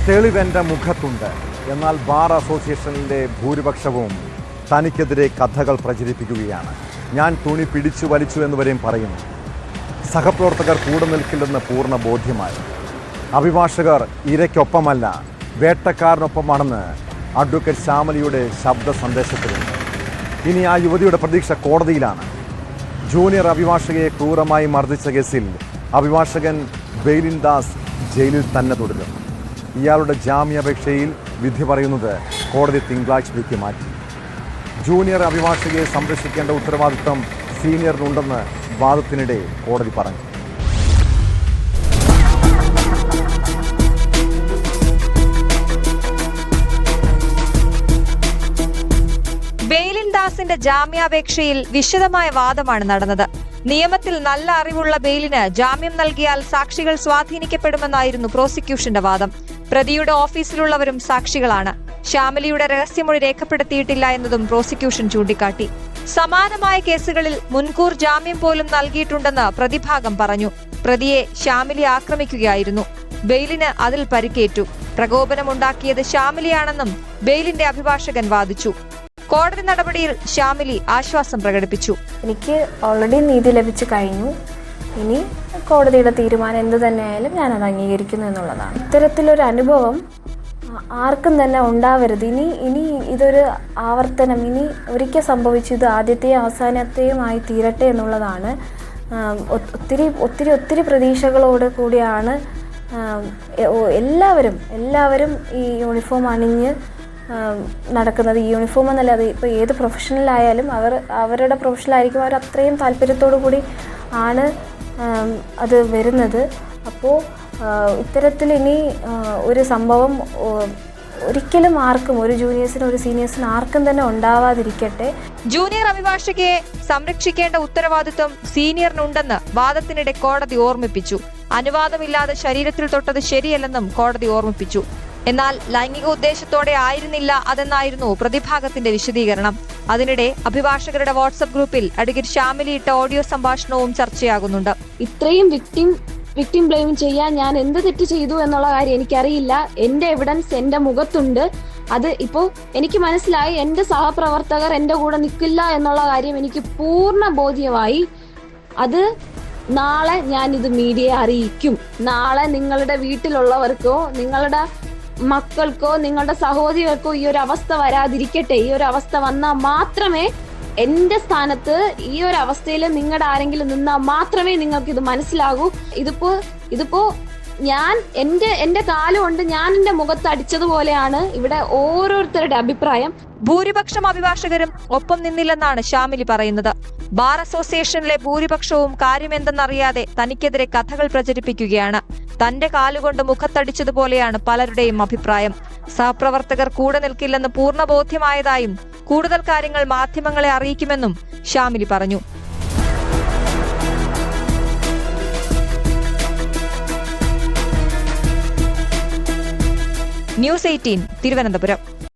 തെളിവെൻ്റെ മുഖത്തുണ്ട്. എന്നാൽ ബാർ അസോസിയേഷനിലെ ഭൂരിപക്ഷവും തനിക്കെതിരെ കഥകൾ പ്രചരിപ്പിക്കുകയാണ്. ഞാൻ തുണി പിടിച്ചു വലിച്ചു എന്നുവരെയും പറയുന്നു. സഹപ്രവർത്തകർ കൂടെ നിൽക്കില്ലെന്ന് പൂർണ്ണ ബോധ്യമായി. അഭിഭാഷകർ ഇരയ്ക്കൊപ്പമല്ല, വേട്ടക്കാരനൊപ്പമാണെന്ന് അഡ്വക്കേറ്റ് ശ്യാമലിയുടെ ശബ്ദ സന്ദേശത്തിലുണ്ട്. ഇനി ആ യുവതിയുടെ പ്രതീക്ഷ കോടതിയിലാണ്. ജൂനിയർ അഭിഭാഷകയെ ക്രൂരമായി മർദ്ദിച്ച കേസിൽ അഭിഭാഷകൻ ബെയിലിൻ ദാസ് ജയിലിൽ തന്നെ തുടരും. ഇയാളുടെ ജാമ്യാപേക്ഷയിൽ വിധി പറയുന്നത് കോടതി തിങ്കളാഴ്ചത്തേക്ക് മാറ്റി. ജൂനിയർ അഭിഭാഷകയെ സംരക്ഷിക്കേണ്ട ഉത്തരവാദിത്വം സീനിയറിനുണ്ടെന്ന് വാദത്തിനിടെ കോടതി പറഞ്ഞു. ബെയിലിൻ ദാസിന്റെ ജാമ്യാപേക്ഷയിൽ വിശദമായ വാദമാണ് നടന്നത്. നിയമത്തിൽ നല്ല അറിവുള്ള ബെയിലിന് ജാമ്യം നൽകിയാൽ സാക്ഷികൾ സ്വാധീനിക്കപ്പെടുമെന്നായിരുന്നു പ്രോസിക്യൂഷന്റെ വാദം. പ്രതിയുടെ ഓഫീസിലുള്ളവരും സാക്ഷികളാണ്. ശ്യാമലിയുടെ രഹസ്യമൊഴി രേഖപ്പെടുത്തിയിട്ടില്ല എന്നതും പ്രോസിക്യൂഷൻ ചൂണ്ടിക്കാട്ടി. സമാനമായ കേസുകളിൽ മുൻകൂർ ജാമ്യം പോലും നൽകിയിട്ടുണ്ടെന്ന് പ്രതിഭാഗം പറഞ്ഞു. പ്രതിയെ ശ്യാമലി ആക്രമിക്കുകയായിരുന്നു. ബെയിലിന് അതിൽ പരിക്കേറ്റു. പ്രകോപനമുണ്ടാക്കിയത് ശ്യാമലിയാണെന്നും ബെയിലിന്റെ അഭിഭാഷകൻ വാദിച്ചു. കോടതി നടപടിയിൽ ശ്യാമലി ആശ്വാസം പ്രകടിപ്പിച്ചു. എനിക്ക് ഓൾറെഡി നീതി ലഭിച്ചു കഴിഞ്ഞു. ഇനി കോടതിയുടെ തീരുമാനം എന്ത് തന്നെയായാലും ഞാനത് അംഗീകരിക്കുന്നു എന്നുള്ളതാണ്. ഇത്തരത്തിലൊരു അനുഭവം ആർക്കും തന്നെ ഉണ്ടാവരുത്. ഇനി ഇതൊരു ആവർത്തനം, ഇനി ഒരിക്കൽ സംഭവിച്ചു ഇത് ആദ്യത്തെയും അവസാനത്തെയുമായി തീരട്ടെ എന്നുള്ളതാണ്. ഒത്തിരി പ്രതീക്ഷകളോട് കൂടിയാണ് എല്ലാവരും ഈ യൂണിഫോം അണിഞ്ഞ് നടക്കുന്നത്. ഈ യൂണിഫോം എന്നല്ല, അത് ഇപ്പോൾ ഏത് പ്രൊഫഷണലായാലും അവരുടെ പ്രൊഫഷണലായിരിക്കും, അവർ അത്രയും താല്പര്യത്തോടു കൂടി ആണ് അത് വരുന്നത്. അപ്പോൾ ഇത്തരത്തിൽ ഇനി ഒരു സംഭവം ഒരിക്കലും ആർക്കും, ഒരു ജൂനിയേഴ്സിനും ഒരു സീനിയേഴ്സിനും ആർക്കും തന്നെ ഉണ്ടാവാതിരിക്കട്ടെ. ജൂനിയർ അഭിഭാഷകയെ സംരക്ഷിക്കേണ്ട ഉത്തരവാദിത്വം സീനിയറിനുണ്ടെന്ന് വാദത്തിനിടെ കോടതി ഓർമ്മിപ്പിച്ചു. അനുവാദമില്ലാതെ ശരീരത്തിൽ തൊട്ടത് ശരിയല്ലെന്നും കോടതി ഓർമ്മിപ്പിച്ചു. എന്നാൽ ലൈംഗിക ഉദ്ദേശത്തോടെ ആയിരുന്നില്ല അതെന്നായിരുന്നു പ്രതിഭാഗത്തിന്റെ വിശദീകരണം. അതിനിടെ അഭിഭാഷകരുടെ വാട്സ്ആപ്പ് ഗ്രൂപ്പിൽ അഡ്വക്കേറ്റ് ശ്യാമലി ഇട്ട ഓഡിയോ സംഭാഷണവും ചർച്ചയാകുന്നുണ്ട്. ഇത്രയും വിക്ടിം ബ്ലെയിം ചെയ്യാൻ ഞാൻ എന്ത് തെറ്റ് ചെയ്തു എന്നുള്ള കാര്യം എനിക്കറിയില്ല. എന്റെ എവിഡൻസ് എന്റെ മുഖത്തുണ്ട്. അത് ഇപ്പോ എനിക്ക് മനസ്സിലായി. എന്റെ സഹപ്രവർത്തകർ എന്റെ കൂടെ നിൽക്കില്ല എന്നുള്ള കാര്യം എനിക്ക് പൂർണ്ണ ബോധ്യമായി. അത് നാളെ ഞാൻ ഇത് മീഡിയയെ അറിയിക്കും. നാളെ നിങ്ങളുടെ വീട്ടിലുള്ളവർക്കോ നിങ്ങളുടെ മക്കൾക്കോ നിങ്ങളുടെ സഹോദരികൾക്കോ ഈ ഒരു അവസ്ഥ വരാതിരിക്കട്ടെ. ഈ ഒരു അവസ്ഥ വന്നാൽ മാത്രമേ എന്റെ സ്ഥാനത്ത് ഈ ഒരു അവസ്ഥയിൽ നിങ്ങളുടെ ആരെങ്കിലും നിന്നാൽ മാത്രമേ നിങ്ങൾക്ക് ഇത് മനസ്സിലാകൂ. ഇതിപ്പോ ഞാൻ എന്റെ കാലുകൊണ്ട് ഞാൻ എന്റെ മുഖത്ത് അടിച്ചതുപോലെയാണ് ഇവിടെ ഓരോരുത്തരുടെ അഭിപ്രായം. ഭൂരിപക്ഷം അഭിഭാഷകരും ഒപ്പം നിന്നില്ലെന്നാണ് ശ്യാമലി പറയുന്നത്. ബാർ അസോസിയേഷനിലെ ഭൂരിപക്ഷവും കാര്യമെന്തെന്നറിയാതെ തനിക്കെതിരെ കഥകൾ പ്രചരിപ്പിക്കുകയാണ്. തന്റെ കാലുകൊണ്ട് മുഖത്തടിച്ചതുപോലെയാണ് പലരുടെയും അഭിപ്രായം. സഹപ്രവർത്തകർ കൂടെ നിൽക്കില്ലെന്ന് പൂർണ്ണ ബോധ്യമായതായും കൂടുതൽ കാര്യങ്ങൾ മാധ്യമങ്ങളെ അറിയിക്കുമെന്നും ശ്യാമലി പറഞ്ഞു. ന്യൂസ് 18 തിരുവനന്തപുരം.